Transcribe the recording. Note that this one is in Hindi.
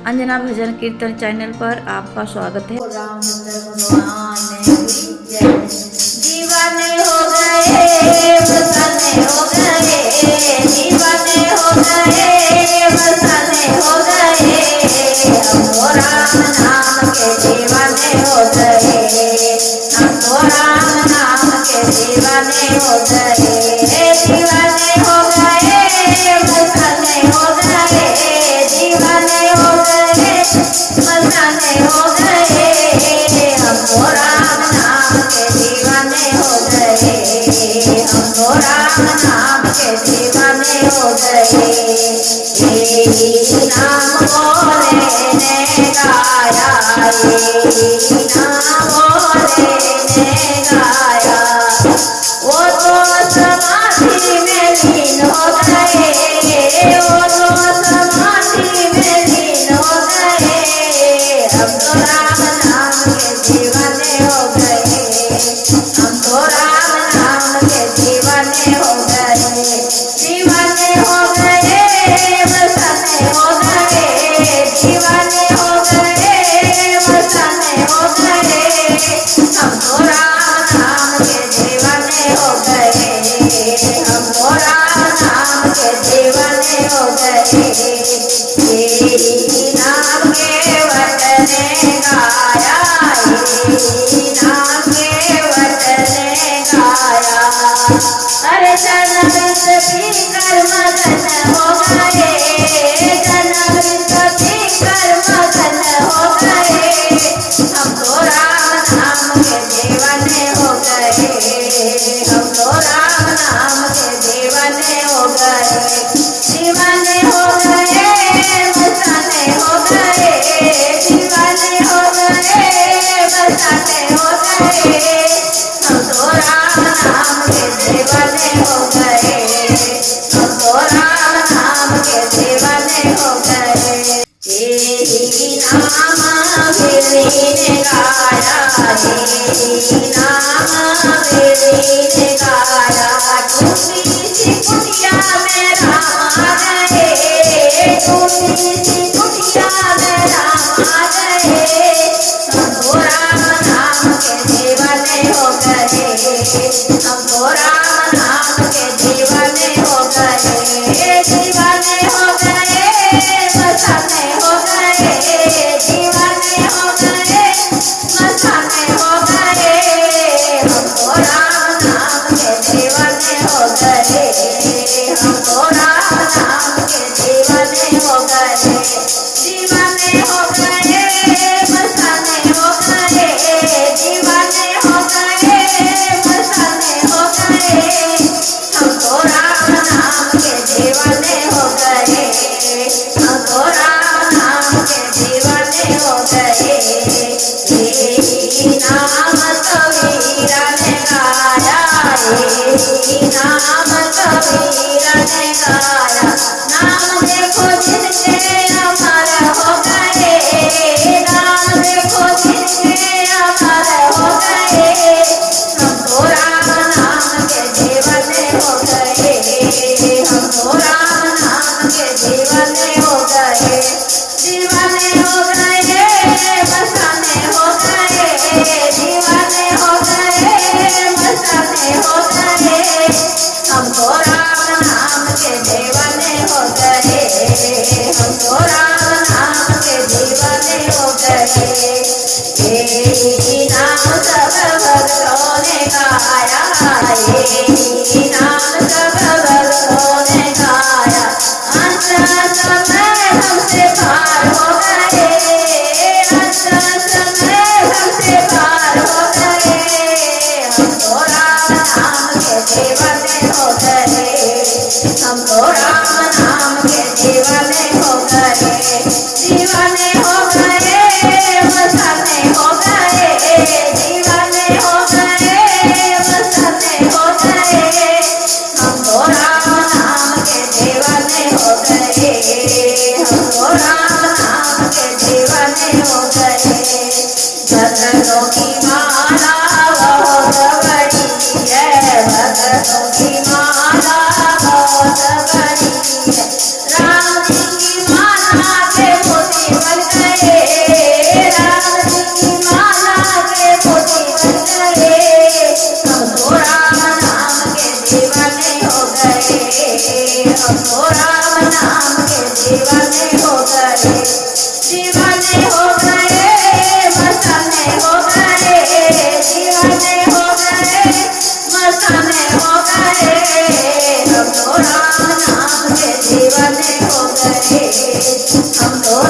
अंजना भजन कीर्तन चैनल पर आपका स्वागत है। रामचंद्र भगवान की जय। दीवाने हो गए मस्ताने हो गए, दीवाने हो गए मस्ताने हो गए, हम तो राम नाम के दीवाने हो गए, हम तो राम नाम के दीवाने हो गए, दीवाने हो गए मस्ताने हो गए, दीवाने हो गए मस्ताने हो गए, हम तो राम नाम के दीवाने हो गए, हम तो राम नाम के दीवाने हो गए। यही नाम बोले ने गाया, यही नाम बोले ने गाया, वो तो समाधि में लीन हो गए, वो तो समाधि में लीन हो गए, हम तो राम नाम के दीवाने हो गए, हम तो राम नाम के दीवाने हो गए, दीवाने हो गए मस्ताने हो गए, दीवाने हो गए मस्ताने हो गए, हम तो राम नाम के दीवाने हो गए, हम तो राम नाम के दीवाने हो गए। यही नाम के वतने गाया, यही नाम के वतने गाया, अरे जन्मृत पीकर मगन हो गए, जन्मृत पीकर मगन हो गए, हम तो राम नाम के दीवाने हो गए, हम तो राम नाम के दीवाने हो गए, दीवाने हो गए मस्ताने हो गए, दीवाने हो गए मस्ताने हो गए, हम तो राम नाम के दीवाने हो गए, हम तो राम नाम के दीवाने हो गए। यही नाम गिरी ने गाया, यही नाम गिरी ने गाया, टूटी सी कुटिया में राम आ गए, टूटी सी कुटिया में राम आ गए, हम तो राम नाम के दीवाने हो गए, हम तो राम नाम के दीवाने हो गए, दीवाने हो गए मस्ताने हो गए, दीवाने हो गए मस्ताने हो गए, हम तो राम नाम के दीवाने हो गए, हम तो राम नाम के दीवाने हो गए, दीवाने हो गए मस्ताने हो गए, दीवाने हो गए मस्ताने हो गए, हम तो राम नाम के दीवाने हो गए, हम तो राम नाम के दीवाने हो गए। यही नाम कबीरा ने गाया, यही नाम कबीरा ने गाया, नाम देखो जिनके अमर हो गए, नाम देखो जिनके अमर हो गए, हम तो राम नाम के दीवाने हो गए, हम तो राम नाम के दीवाने हो गए, दीवाने हो गए मस्ताने हो गए, दीवाने हो गए मस्ताने हो गए, हम तो राम नाम के दीवाने हो गए, हम तो राम नाम के दीवाने हो गए। यही नाम सब भक्तों ने गाया, यही नाम सब भक्तों ने गाया, अंत समय हमसे पार हो गए, अंत समय हमसे पार हो गए, हम तो राम नाम के दीवाने हो गए, हम तो राम नाम के दीवाने हो गए, दीवाने हो गए मस्ताने हो गए, दीवाने हो गए मस्ताने हो गए, हम तो राम नाम के दीवाने हो गए, हम तो राम नाम के दीवाने हो गए। भक्तों की माला बहुत बड़ी है, भक्तों की माला बहुत बड़ी है, राम जी की माला के मोती दीवाने हो गए, हम तो राम नाम के दीवाने हो गए, दीवाने हो गए, मस्ताने हो गए, दीवाने हो गए, मस्ताने हो गए, हम तो राम नाम के दीवाने हो गए, हम तो